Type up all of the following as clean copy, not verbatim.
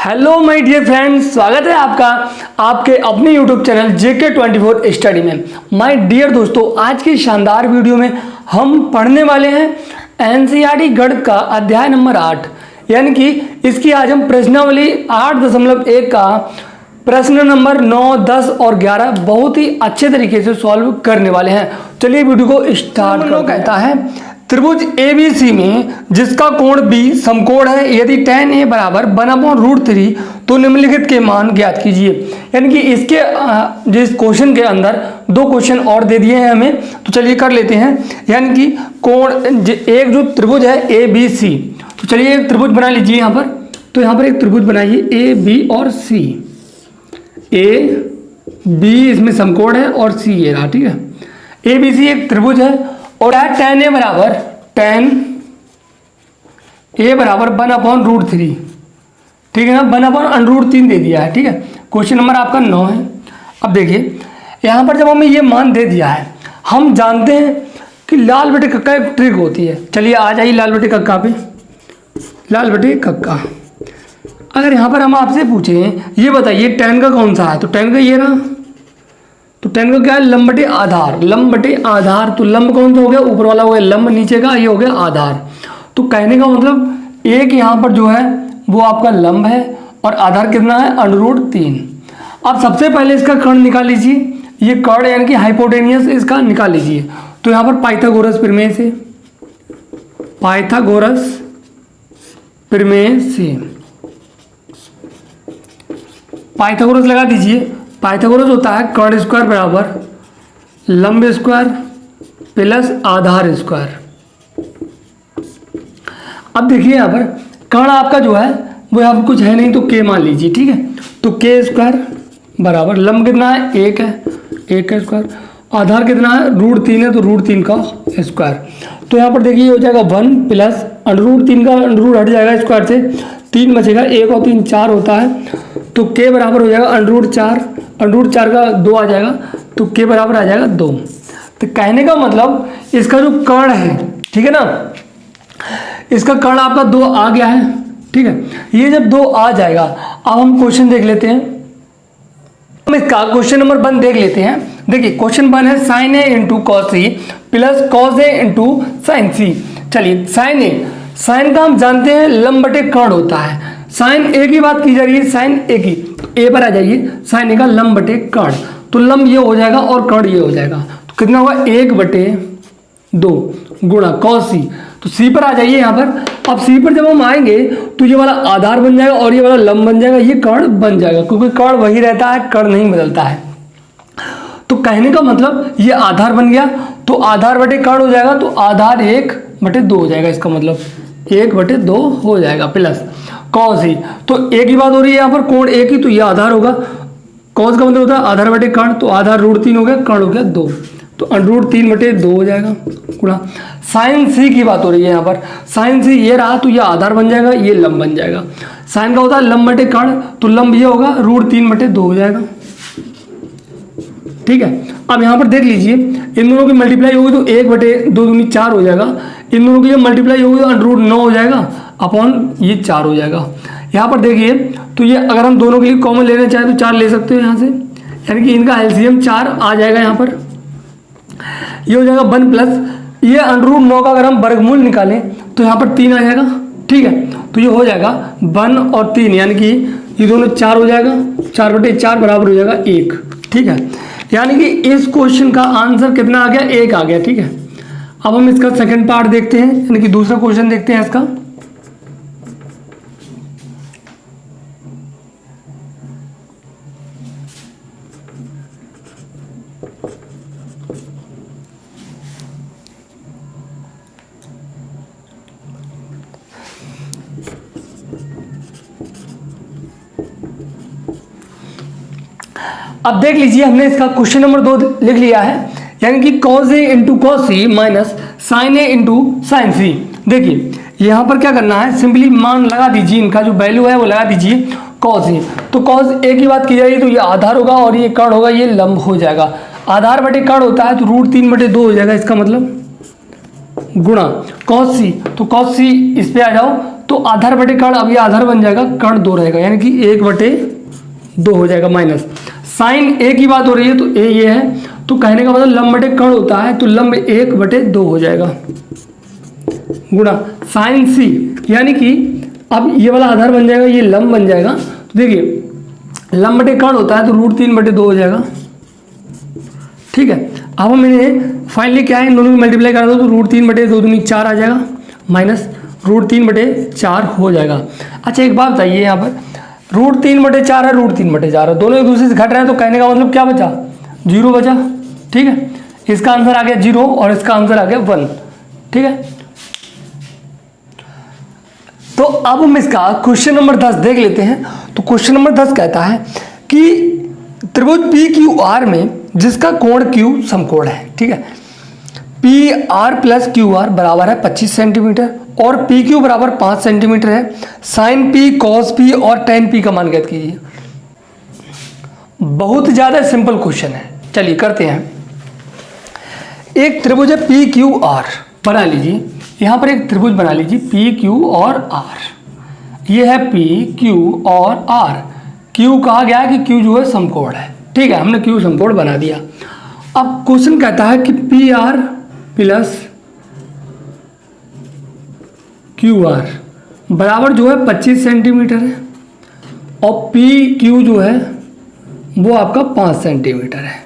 Hello my dear friends, स्वागत है आपका आपके अपने यूट्यूब चैनल JK24 स्टडी में। माय डियर दोस्तों, आज की शानदार वीडियो में हम पढ़ने वाले हैं NCERT गणित का अध्याय नंबर 8, यानी कि इसकी आज हम प्रश्नावली 8.1 का प्रश्न नंबर 9, 10 और 11 बहुत ही अच्छे तरीके से सॉल्व करने वाले हैं। चलिए वीडियो को स्टार्ट करते हैं। कहता है त्रिभुज ABC में जिसका कोण B समकोण है, यदि tan A बराबर 1/√3 तो निम्नलिखित के मान ज्ञात कीजिए। यानी कि इसके जिस क्वेश्चन के अंदर दो क्वेश्चन और दे दिए हैं हमें, तो चलिए कर लेते हैं। यानी कि कोण एक जो त्रिभुज है ABC, तो चलिए एक त्रिभुज बना लीजिए यहाँ पर। तो यहाँ पर एक त्रिभुज बनाइए AB और C। AB इसमें समकोण है और C ये रहा, ठीक है। ABC एक त्रिभुज है और tan A बराबर 1/√3, ठीक है ना, 1/√3 दे दिया है, ठीक है। क्वेश्चन नंबर आपका 9 है। अब देखिए यहाँ पर जब हमें ये मान दे दिया है, हम जानते हैं कि लाल बटे कक्का एक ट्रिक होती है। चलिए आ जाइए लाल बटे कक्का पे। लाल बटे कक्का, अगर यहाँ पर हम आपसे पूछें ये बताइए tan का कौन सा है, तो tan का ये रहा। तो tan का क्या है, लंब बटे आधार। लंब बटे आधार, तो लंब कौन सा हो गया, ऊपर वाला हो गया लंब, नीचे का ये हो गया आधार। तो कहने का मतलब एक यहाँ पर जो है वो आपका लंब है और आधार कितना है, √3। अब सबसे पहले इसका कर्ण निकाल लीजिए। ये कर्ण यानी कि हाइपोटेनियस इसका निकाल लीजिए। तो यहाँ पर पाइथागोरस प्रमेय से, पाइथागोरस प्रमेय से पाइथागोरस लगा दीजिए। पाइथागोरस होता है कर्ण स्क्वायर बराबर लंब स्क्वायर प्लस आधार स्क्वायर। अब देखिए यहाँ पर कर्ण आपका जो है वो यहाँ पर कुछ है नहीं, तो k मान लीजिए, ठीक है। तो k स्क्वायर बराबर लंब कितना है, 1 है, 1 का स्क्वायर, आधार कितना है, √3 है, तो √3 का स्क्वायर। तो यहाँ पर देखिए हो जाएगा 1 प्लस √3 का √ हट जाएगा स्क्वायर से, 3 बचेगा, 1 और 3 4 होता है। तो k बराबर हो जाएगा √4 का 2 आ जाएगा, तो k बराबर आ जाएगा 2। तो कहने का मतलब इसका जो कर्ण है, ठीक है ना, इसका कर्ण आपका 2 आ गया है, ठीक है। ये जब 2 आ जाएगा, अब हम क्वेश्चन देख लेते हैं। हम इसका क्वेश्चन नंबर 1 देख लेते हैं। देखिए क्वेश्चन 1 है sin A × cos C plus cos A × sin C। चलिए sin का हम जानते हैं लंब बटे कर्ण होता है। sin A की बात की जा रही है, sin A की, तो A पर आ जाइए, sin A का लंब बटे कर्ण, तो लंब ये हो जाएगा और कर्ण ये हो जाएगा, तो कितना होगा 1/2 गुणा cos C। तो C पर आ जाइए यहाँ पर। अब C पर जब हम आएंगे तो ये वाला आधार बन जाएगा और ये वाला लंब बन जाएगा, ये कर्ण बन जाएगा, क्योंकि कर्ण वही रहता है, कर्ण नहीं बदलता है। तो कहने का मतलब ये आधार बन गया, तो आधार बटे कर्ण हो जाएगा, तो आधार 1/2 हो जाएगा। इसका मतलब 1/2 हो जाएगा प्लस cos C। तो एक ही बात हो रही है यहाँ पर, कोण एक ही, तो ये आधार होगा। cos का मतलब होता है आधार बटे कर्ण, तो आधार √3 हो गया, कर्ण हो गया 2, तो √3/2 हो जाएगा गुणा sin C की बात हो रही है यहाँ पर। sin C ये रहा, तो ये आधार बन जाएगा, ये लंब बन जाएगा। sin का होता है लंब बटे कर्ण, तो लंब ये होगा, √3/2 हो जाएगा, ठीक है। अब यहाँ पर देख लीजिए, इन दोनों की मल्टीप्लाई होगी तो 1/2 दूनी 4 हो जाएगा। इन दोनों की मल्टीप्लाई होगी तो √9 हो जाएगा अपॉन ये 4 हो जाएगा। यहाँ पर देखिए, तो ये अगर हम दोनों के लिए कॉमन लेना चाहें तो 4 ले सकते हो यहाँ से, यानी कि इनका एलसीएम 4 आ जाएगा। यहाँ पर ये हो जाएगा 1 प्लस ये √9 का अगर हम वर्गमूल निकालें तो यहाँ पर 3 आ जाएगा, ठीक है। तो ये हो जाएगा 1 और 3, यानी कि ये दोनों 4 हो जाएगा, 4/4 बराबर हो जाएगा 1, ठीक है। यानी कि इस क्वेश्चन का आंसर कितना आ गया, 1 आ गया, ठीक है। अब हम इसका सेकंड पार्ट देखते हैं, यानी कि दूसरा क्वेश्चन देखते हैं इसका। अब देख लीजिए, हमने इसका क्वेश्चन नंबर 2 लिख लिया है, यानी कि cos A × cos C minus sin A × sin C। देखिए यहाँ पर क्या करना है, सिंपली मान लगा दीजिए, इनका जो वैल्यू है वो लगा दीजिए cos A। तो cos A की बात की जाएगी तो ये आधार होगा और ये कर्ण होगा, ये लंब हो जाएगा। आधार बटे कर्ण होता है तो √3/2 हो जाएगा, इसका मतलब गुणा cos C। तो cos C इस पे आ जाओ, तो आधार बटे कर्ण, अब ये आधार बन जाएगा, कर्ण 2 रहेगा, यानी कि 1/2 हो जाएगा माइनस। साइन ए की बात हो रही है तो ए ये है, तो कहने का मतलब लंब बटे कर्ण होता है, तो लंब 1/2 हो जाएगा गुणा साइन सी, यानी कि अब ये वाला आधार बन जाएगा, ये लंब बन जाएगा। तो देखिए लंब बटे कर्ण होता है तो √3/2 हो जाएगा, ठीक है। अब हम इन्हें फाइनली क्या है, इन दोनों को मल्टीप्लाई कर दो तो √3/2 दूनी 4 आ जाएगा, माइनस √3/4 हो जाएगा। अच्छा एक बात बताइए, यहाँ पर √3/4 है, √3/4 है, दोनों एक दूसरे से घट रहे हैं, तो कहने का मतलब क्या बचा, 0 बचा, ठीक है। इसका आंसर आ गया 0 और इसका आंसर आ गया 1, ठीक है। तो अब हम इसका क्वेश्चन नंबर 10 देख लेते हैं। तो क्वेश्चन नंबर 10 कहता है कि त्रिभुज PQR में जिसका कोण Q समकोण है, ठीक है, PR + QR बराबर है 25 सेंटीमीटर और PQ बराबर 5 सेंटीमीटर है। साइन P, cos P और tan P का मान ज्ञात कीजिए। बहुत ज़्यादा सिंपल क्वेश्चन है, चलिए करते हैं। एक त्रिभुज है PQR, बना लीजिए, यहाँ पर एक त्रिभुज बना लीजिए PQ और R। ये है PQ और R। Q कहा गया है कि Q जो है समकोण है, ठीक है, हमने Q समकोण बना दिया। अब क्वेश्चन कहता है कि PR + QR बराबर जो है 25 सेंटीमीटर है और PQ जो है वो आपका 5 सेंटीमीटर है,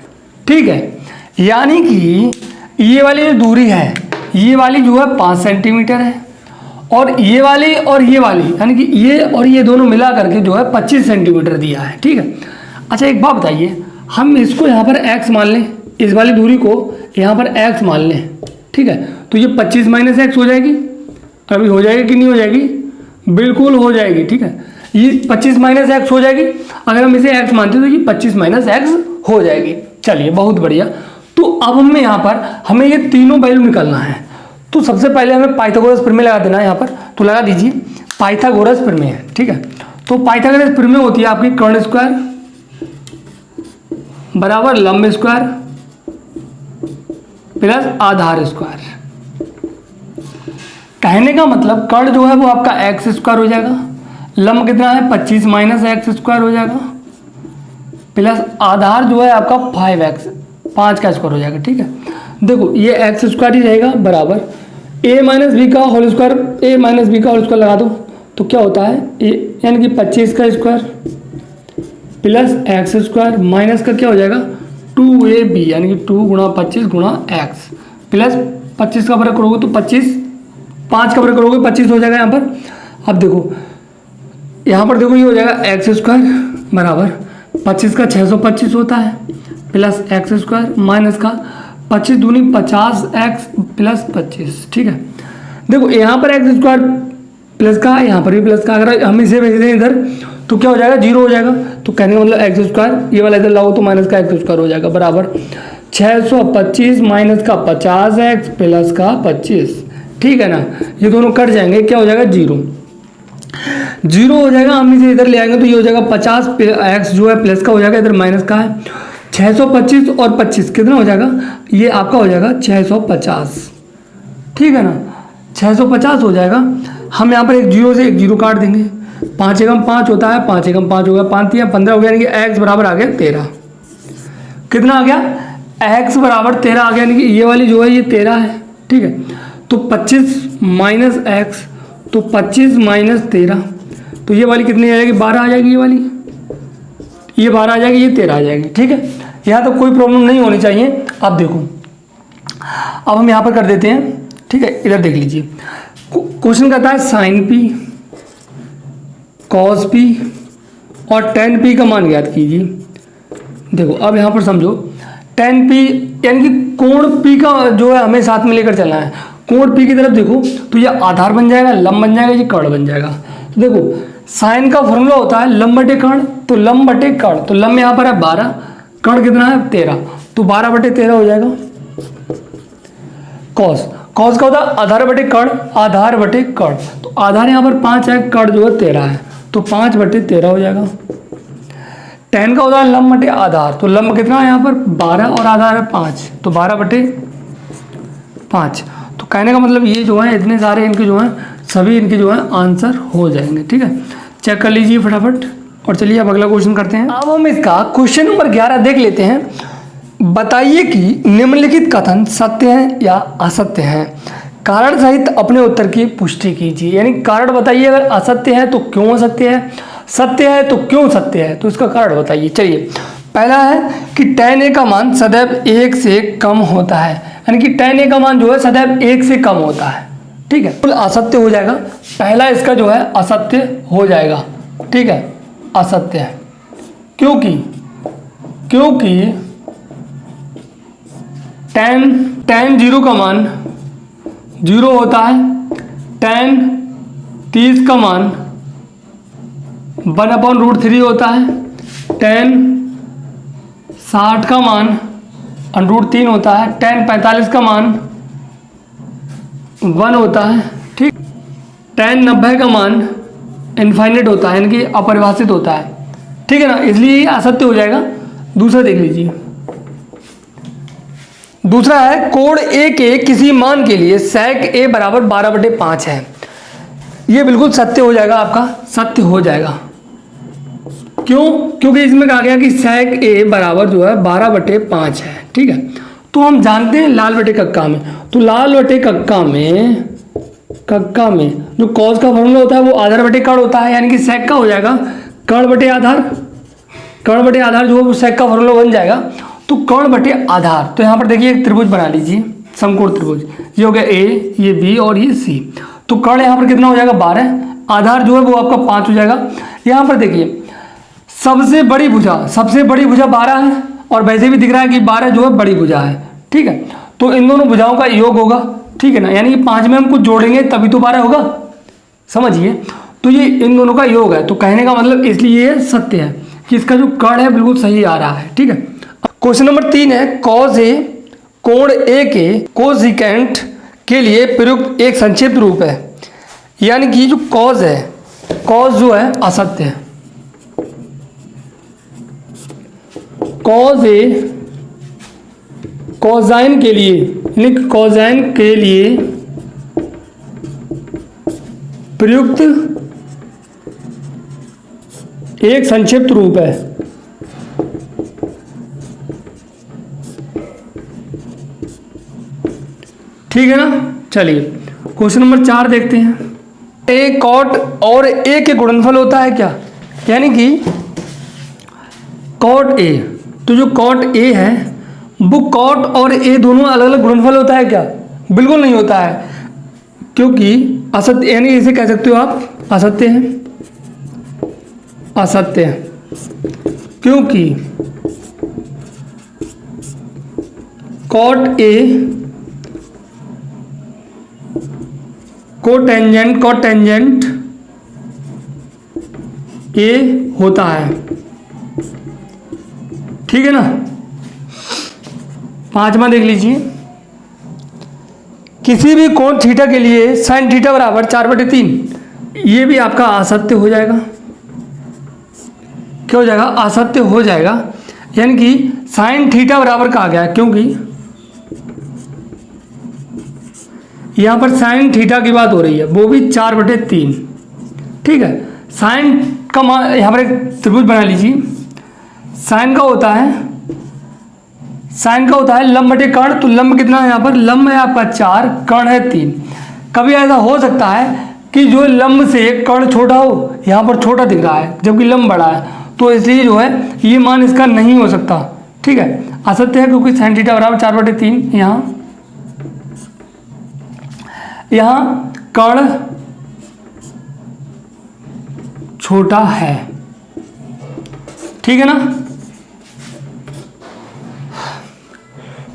ठीक है। यानी कि ये वाली जो दूरी है, ये वाली जो है 5 सेंटीमीटर है और ये वाली यानी कि ये और ये दोनों मिला करके जो है 25 सेंटीमीटर दिया है, ठीक है। अच्छा एक बात बताइए, हम इसको यहाँ पर x मान लें, इस वाली दूरी को यहाँ पर x मान लें, ठीक है, तो ये 25 - x हो जाएगी। अभी हो जाएगी कि नहीं हो जाएगी, बिल्कुल हो जाएगी, ठीक है। ये 25 - x हो जाएगी, अगर हम इसे x मानते हैं तो ये 25 - x हो जाएगी। चलिए बहुत बढ़िया। तो अब हमें यहाँ पर हमें ये तीनों वैल्यू निकालना है। तो सबसे पहले हमें पाइथागोरस प्रमेय लगा देना है यहाँ पर, तो लगा दीजिए पाइथागोरस प्रमेय है, ठीक है। तो पाइथागोरस प्रमेय होती है आपकी कर्ण स्क्वायर बराबर लंब स्क्वायर प्लस आधार स्क्वायर। कहने का मतलब कर्ण जो है वो आपका x² हो जाएगा, लंब कितना है 25 - x² हो जाएगा, प्लस आधार जो है आपका 5x 5 का स्क्वायर हो जाएगा, ठीक है। देखो ये x² ही रहेगा बराबर a - b का होल स्क्वायर, a - b का होल स्क्वायर लगा दो तो क्या होता है यानी कि 25 का स्क्वायर प्लस x² माइनस का क्या हो जाएगा 2ab यानी कि 2 × 25 × x प्लस 25 का बराबर करोगे तो 25, 5 का बराबर करोगे 25 हो जाएगा यहाँ पर। अब देखो यहाँ पर देखो ये हो जाएगा x² बराबर 25 का 625 होता है प्लस x² माइनस का 25 दूनी 50x प्लस 25, ठीक है। देखो यहाँ पर x² प्लस का, यहाँ पर भी प्लस का, अगर हम इसे भेज दें इधर तो क्या हो जाएगा 0 हो जाएगा। तो कहने का मतलब x², ये वाला इधर लाओ तो माइनस का x² हो जाएगा बराबर 625 माइनस का 50x प्लस का 25, ठीक है ना। ये दोनों कट जाएंगे, क्या हो जाएगा 0 हो जाएगा। हम इसे इधर ले आएंगे तो ये हो जाएगा 50x जो है प्लस का हो जाएगा, इधर माइनस का है 625 और 25 कितना हो जाएगा, ये आपका हो जाएगा 650, ठीक है ना, 650 हो जाएगा। हम यहाँ पर एक 0 से एक 0 काट देंगे, 5 एकम 5 होता है, 5 एकम 5 हो गया, 5 × 15 हो गया, यानी कि x बराबर आ गया 13। कितना आ गया x बराबर 13 आ गया, यानी कि ये वाली जो है ये 13 है, ठीक है। तो 25 - x तो 25 - 13 तो ये वाली कितनी आ जाएगी 12 आ जाएगी, ये 12 आ जाएगी, ये 13 आ जाएगी, ठीक है। यहाँ तो कोई प्रॉब्लम नहीं होनी चाहिए। अब देखो अब हम यहाँ पर कर देते हैं, ठीक है। इधर देख लीजिए क्वेश्चन कहता है साइन P cos P और tan P का मान ज्ञात कीजिए। देखो अब यहाँ पर समझो tan P यानी कि कोण P का जो है हमें साथ में लेकर चलना है। कोण P की तरफ देखो तो ये आधार बन जाएगा, लंब बन जाएगा, ये कर्ण बन जाएगा। तो देखो साइन का फॉर्मूला होता है लंब बटे कर्ण, तो लंब बटे कर्ण, तो लंब यहाँ पर है 12, कर्ण कितना है 13, तो 12/13 हो जाएगा। कॉस का होता है आधार बटे कर्ण, आधार बटे कर्ण, तो आधार यहाँ पर 5 है, कर्ण जो है 13 है, तो 5/13 हो जाएगा। tan का होता है लंब बटे आधार, तो लंब कितना है यहाँ पर 12 और आधार है 5, तो 12/5। तो कहने का मतलब ये जो है इतने सारे इनके जो है सभी इनके जो है आंसर हो जाएंगे। ठीक है, चेक कर लीजिए फटाफट। और चलिए अब अगला क्वेश्चन करते हैं। अब हम इसका क्वेश्चन नंबर 11 देख लेते हैं। बताइए कि निम्नलिखित कथन सत्य है या असत्य है, कारण सहित अपने उत्तर की पुष्टि कीजिए। यानी कारण बताइए, अगर असत्य है तो क्यों असत्य है, सत्य है तो क्यों सत्य है, तो इसका कारण बताइए। चलिए, पहला है कि tan a का मान सदैव 1 से कम होता है, यानी कि tan a का मान जो है सदैव 1 से कम होता है। ठीक है, तो असत्य हो जाएगा। पहला इसका जो है असत्य हो जाएगा। ठीक है, असत्य है क्योंकि tan 0 का मान 0 होता है, tan 30 का मान 1/√3 होता है, tan 60 का मान √3 होता है, tan 45 का मान 1 होता है। ठीक, tan 90 का मान इनफाइनाइट होता है, यानी कि अपरिभाषित होता है। ठीक है ना, इसलिए ये असत्य हो जाएगा। दूसरा देख लीजिए, दूसरा है कोण a के किसी मान के लिए sec a बराबर 12/5 है। ये बिल्कुल सत्य हो जाएगा, आपका सत्य हो जाएगा। क्यों? क्योंकि इसमें कहा गया कि sec a बराबर जो है 12/5 है। ठीक है, तो हम जानते हैं लाल बटे कक्का में, तो लाल बटे कक्का में जो कॉस का फॉर्मूला होता है वो आधार बटे कर्ण होता है, यानी कि sec का हो जाएगा कर्ण बटे आधार। कर्ण बटे आधार जो है वो sec का फॉर्मूला बन जाएगा, तो कर्ण बटे आधार। तो यहाँ पर देखिए एक त्रिभुज बना लीजिए, समकोण त्रिभुज। ये हो गया A, ये B और ये C। तो कर्ण यहाँ पर कितना हो जाएगा 12, आधार जो है वो आपका 5 हो जाएगा। यहाँ पर देखिए सबसे बड़ी भुजा 12 है, और वैसे भी दिख रहा है कि 12 जो है बड़ी भुजा है। ठीक है, तो इन दोनों भुजाओं का योग होगा। ठीक है ना, यानी कि 5 में हम कुछ जोड़ेंगे तभी तो 12 होगा, समझिए। तो ये इन दोनों का योग है, तो कहने का मतलब इसलिए ये सत्य है कि इसका जो कर्ण है बिल्कुल सही आ रहा है। ठीक है, क्वेश्चन नंबर 3 है कॉस ए कोण ए के कोसिकेंट के लिए प्रयुक्त एक संक्षिप्त रूप है। यानी कि जो कॉस है, कॉस जो है असत्य है। कॉस ए कोसाइन के लिए, यानी कोसाइन के लिए प्रयुक्त एक संक्षिप्त रूप है। ठीक है ना, चलिए क्वेश्चन नंबर 4 देखते हैं। ए कॉट और ए के गुणनफल होता है क्या, यानी कि कॉट ए, तो जो कॉट ए है वो कॉट और ए दोनों अलग अलग गुणनफल होता है क्या, बिल्कुल नहीं होता है, क्योंकि असत्य, यानी इसे कह सकते हो आप असत्य है, असत्य है। क्योंकि कॉट ए कोटेंजेंट ए होता है। ठीक है ना, 5वां देख लीजिए। किसी भी कोण थीटा के लिए साइन थीटा बराबर 4/3, ये भी आपका असत्य हो जाएगा। क्या हो जाएगा, असत्य हो जाएगा। यानी कि साइन थीटा बराबर कहा गया क्योंकि यहां पर साइन थीटा की बात हो रही है, वो भी 4/3। ठीक है, साइन का मान, यहां पर एक त्रिभुज बना लीजिए। साइन का होता है लंब बटे कर्ण, तो लंब कितना है यहाँ पर, लंब है आपका 4, कर्ण है 3। कभी ऐसा हो सकता है कि जो लंब से कर्ण छोटा हो, यहाँ पर छोटा दिख रहा है जबकि लंब बड़ा है, तो इसलिए जो है ये मान इसका नहीं हो सकता। ठीक है, असत्य है क्योंकि साइन थीटा बराबर 4/3। यहाँ कर्ण छोटा है। ठीक है ना,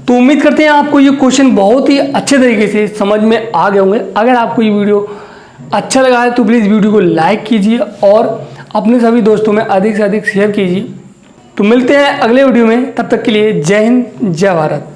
तो उम्मीद करते हैं आपको ये क्वेश्चन बहुत ही अच्छे तरीके से समझ में आ गए होंगे। अगर आपको ये वीडियो अच्छा लगा है तो प्लीज़ वीडियो को लाइक कीजिए और अपने सभी दोस्तों में अधिक से अधिक शेयर कीजिए। तो मिलते हैं अगले वीडियो में, तब तक के लिए जय हिंद, जय भारत।